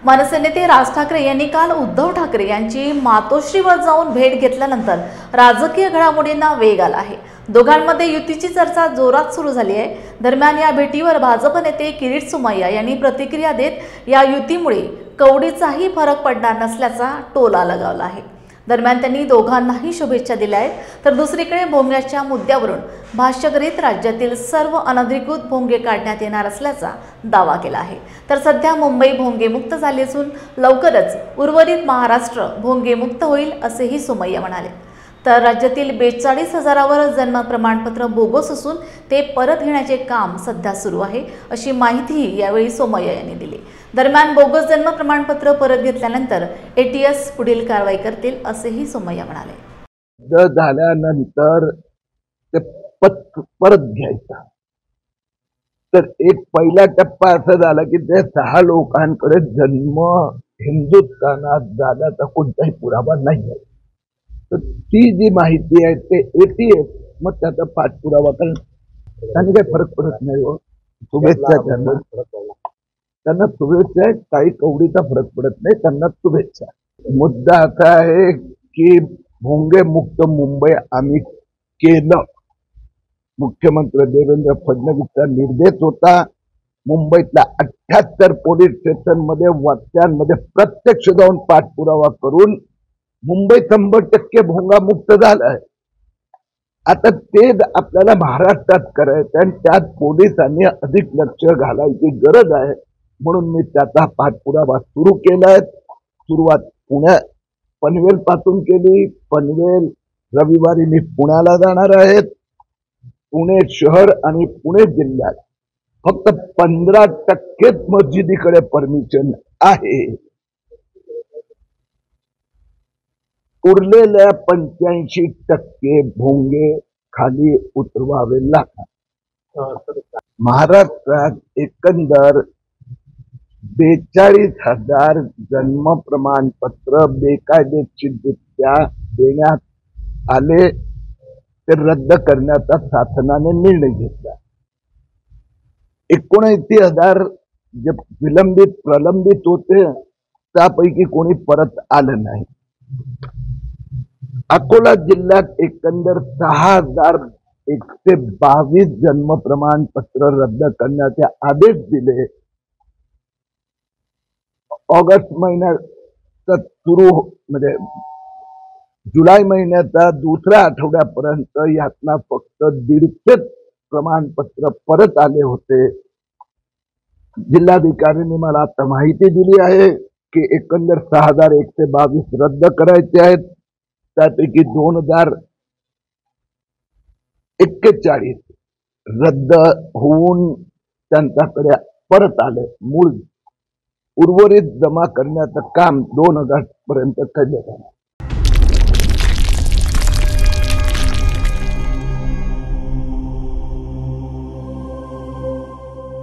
मनसे नेते राज ठाकरे यांनी काल उद्धव ठाकरे यांची मातोश्रीवर जाऊन भेट घेतल्यानंतर राजकीय घडामोडींना वेग आला आहे। दोघांमध्ये युतीची चर्चा जोरात सुरू झाली आहे। दरम्यान या भेटीवर भाजप नेते किरीट सोमय्या यांनी प्रतिक्रिया देत या युतीमुळे कवडीचाही फरक पडणार नसल्याचा टोला लगावला आहे। दरम्यान त्यांनी दोघांनाही शुभेच्छा दिल्या आहेत, तर दुसरीकडे भोंग्याच्या मुद्द्यावरून भाष्य करीत राज्यातील सर्व अनधिकृत भोंगे काढण्यात येणार असल्याचा दावा केला आहे। तर सध्या मुंबई भोंगे मुक्त झाली असून लवकरच उर्वरित महाराष्ट्र भोंगे मुक्त होईल असेही सोमय्या म्हणाले। तर राज्यातील 42,000वर जन्म प्रमाणपत्र बोगस असून ते परत घेण्याचे काम सध्या सुरू आहे, अशी माहिती यावेळी सोमय्या यांनी दिली। दरम्यान बोगस जन्म प्रमाणपत्र परत घेतल्यानंतर एटीएस पुढील कारवाई करतील असेही सोमय्या म्हणाले। झाल्यानंतर ते परत घ्यायचा, तर एक पहिला टप्पा असा झाला की ते 6 लोकांकडे जन्म हिंदुस्थानात झाल्याचा कोणताही पुरावा नाही आहे। तर ती जी माहिती आहे ते एटीएस मग त्याचा पाठपुरावा करणं त्यांनी काही फरक पडत नाही। हो, शुभेच्छा त्यांना शुभेच्छा आहे, काही कवडीचा फरक पडत नाही, त्यांना शुभेच्छा। मुद्दा असा आहे की भोंगे मुक्त मुंबई आम्ही केलं। मुख्यमंत्री देवेंद्र फडणवीसचा निर्देश होता। मुंबईतल्या 78 पोलीस स्टेशन मध्ये वस्त्यांमध्ये प्रत्यक्ष जाऊन पाठपुरावा करून मुंबई 100% भोंगा मुक्त झालाय। आता ते आपल्याला महाराष्ट्रात करायचं आणि त्यात पोलिसांनी अधिक लक्ष घालायची गरज आहे, म्हणून मी त्याचा पाठपुरावा सुरू केलाय। सुरुवात पनवेल पासून केली। पनवेल रविवारी मी पुण्याला जाणार आहे। पुणे शहर आणि पुणे जिल्ह्यात फक्त 15% मस्जिदीकडे परमिशन आहे। उरलेल्या 85% भोंगे खाली उतरवावे लागतात। महाराष्ट्रात एकंदर 42,000 जन्म प्रमाणपत्र बेकायदेशीररित्या देण्यात आले, ते रद्द करण्याचा शासनाने निर्णय घेतला। 79,000 जे प्रलंबित होते त्यापैकी कोणी परत आलं नाही। अकोला जिल्ह्यात एकंदर 6,122 जन्म प्रमाणपत्र रद्द करण्याचे आदेश दिले। ऑगस्ट महिन्यात म्हणजे जुलै महिन्याचा दुसऱ्या आठवड्यापर्यंत यातना फक्त 150 प्रमाणपत्र परत आले होते। जिल्हाधिकाऱ्यांनी मला आता माहिती दिली आहे की एकंदर 6,122 रद्द करायचे आहेत, त्यापैकी 2,041 रद्द होऊन त्यांच्याकडे परत आले। मूळ उर्वरित जमा करण्याचं काम 2 ऑगस्ट पर्यंत केले जाणार।